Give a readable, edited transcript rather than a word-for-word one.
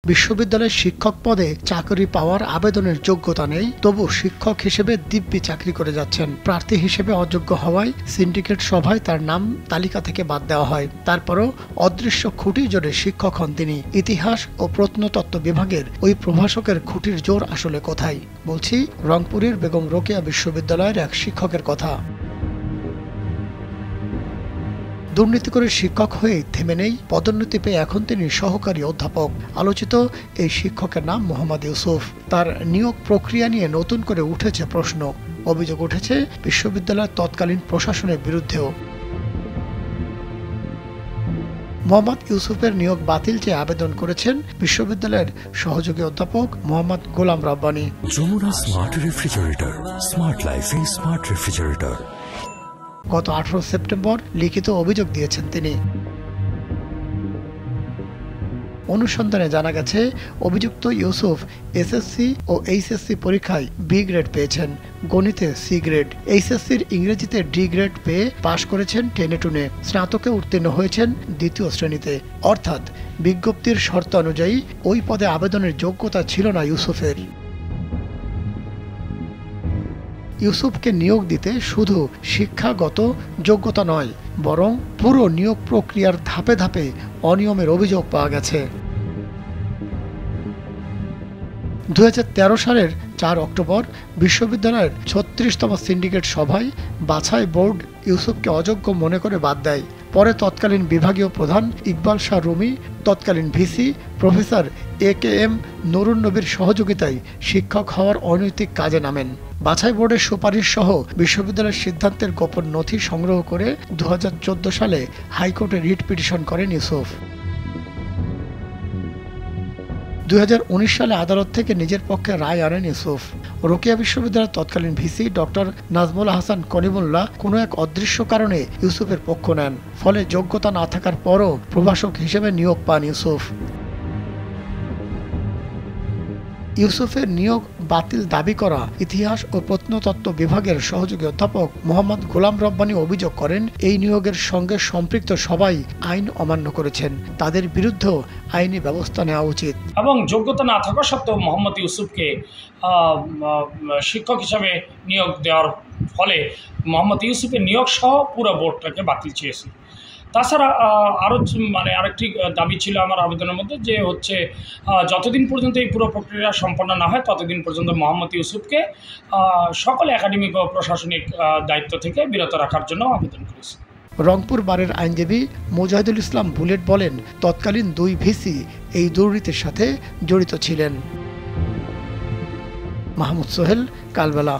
বিশ্ববিদ্যালয়ের শিক্ষক পদে চাকরি পাওয়ার আবেদনের যোগ্যতা নেই, তবু শিক্ষক হিসেবে দিব্যি চাকরি করে যাচ্ছেন। প্রার্থী হিসেবে অযোগ্য হওয়ায় সিন্ডিকেট সভায় তার নাম তালিকা থেকে বাদ দেওয়া হয়। তারপরও অদৃশ্য খুঁটি জোরে শিক্ষক হন তিনি। ইতিহাস ও প্রত্নতত্ত্ব বিভাগের ওই প্রভাষকের খুঁটির জোর আসলে কোথায়? বলছি রংপুরের বেগম রোকেয়া বিশ্ববিদ্যালয়ের এক শিক্ষকের কথা। দুর্নীতি করে শিক্ষক হয়ে থেমে নেই, পদোন্নতি পেয়ে এখন তিনি সহকারী অধ্যাপক। আলোচিত এই শিক্ষকের নাম মোহাম্মদ ইউসুফ। তার নিয়োগ প্রক্রিয়া নিয়ে নতুন করে উঠেছে প্রশ্ন। অভিযোগ উঠেছে বিশ্ববিদ্যালয়ের তৎকালীন প্রশাসনের বিরুদ্ধেও। মোহাম্মদ ইউসুফের নিয়োগ বাতিল চেয়ে আবেদন করেছেন বিশ্ববিদ্যালয়ের সহযোগী অধ্যাপক Mohammad Golam Rabbani. Jamuna smart refrigerator, smart লাইফে স্মার্ট রেফ্রিজারেটর। গত 18 সেপ্টেম্বর লিখিত অভিযোগ দিয়েছেন তিনি। অনুসন্ধানে জানা গেছে, অভিযুক্ত ইউসুফ এসএসসি ও এইচএসসি পরীক্ষায় বি গ্রেড পেয়েছেন, গণিতে সি গ্রেড, এইচএসসির ইংরেজিতে ডি গ্রেড পেয়ে পাশ করেছেন টেনে টুনে, স্নাতকে উত্তীর্ণ হয়েছেন দ্বিতীয় শ্রেণীতে। অর্থাৎ বিজ্ঞপ্তির শর্ত অনুযায়ী ওই পদে আবেদনের যোগ্যতা ছিল না ইউসুফের। ইউসুফকে নিয়োগ দিতে শুধু শিক্ষাগত যোগ্যতা নয়, বরং পুরো নিয়োগ প্রক্রিয়ার ধাপে ধাপে অনিয়মের অভিযোগ পাওয়া গেছে। 2013 সালের 4 অক্টোবর বিশ্ববিদ্যালয়ের 36তম সিন্ডিকেট সভায় বাছাই বোর্ড ইউসুফকে অযোগ্য মনে করে বাদ দেয়। পরে তৎকালীন বিভাগীয় প্রধান ইকবাল শাহ রুমি, তৎকালীন ভিসি প্রফেসর AKM নুরুন নবীর সহযোগিতায় শিক্ষক হওয়ার অনৈতিক কাজে নামেন। বাছাই বোর্ডের সুপারিশ সহ বিশ্ববিদ্যালয়ের সিদ্ধান্তের গোপন নথি সংগ্রহ করে 2014 সালে হাইকোর্টে রিট পিটিশন করেন ইউসুফ। 2019 সালে আদালত থেকে নিজের পক্ষে রায় আনেন ইউসুফ। রোকেয়া বিশ্ববিদ্যালয়ের তৎকালীন ভিসি ডক্টর নাজমুল হাসান কলিমুল্লাহ কোনো এক অদৃশ্য কারণে ইউসুফের পক্ষ নেন। ফলে যোগ্যতা না থাকার পরও প্রভাষক হিসেবে নিয়োগ পান ইউসুফ। ইউসুফের নিয়োগ বাতিল দাবি করা ইতিহাস ও প্রত্নতত্ত্ব বিভাগের সহযোগী অধ্যাপক মোহাম্মদ গোলাম রব্বানী অভিযোগ করেন, এই নিয়োগের সঙ্গে সম্পৃক্ত সবাই আইন অমান্য করেছেন, তাদের বিরুদ্ধেও আইনি ব্যবস্থা নেওয়া উচিত। এবং যোগ্যতা না থাকা সত্ত্বেও মোহাম্মদ ইউসুফকে শিক্ষক হিসাবে নিয়োগ দেওয়ার ফলে মোহাম্মদ ইউসুফের নিয়োগ সহ পুরো বোর্ডটাকে বাতিল চেয়েছি। তাছাড়া আরেকটি দাবি ছিল আমার আবেদনের মধ্যে, যে হচ্ছে যতদিন পর্যন্ত এই পুরো প্রক্রিয়া সম্পন্ন না হয় ততদিন পর্যন্ত মোহাম্মদ ইউসুফকে সকল একাডেমিক ও প্রশাসনিক দায়িত্ব থেকে বিরত রাখার জন্য আবেদন করেছি। রংপুর বারের আইনজীবী মুজাহিদুল ইসলাম বুলেট বলেন, তৎকালীন 2 ভিসি এই দুর্নীতির সাথে জড়িত ছিলেন। মাহমুদ সোহেল, কালবেলা।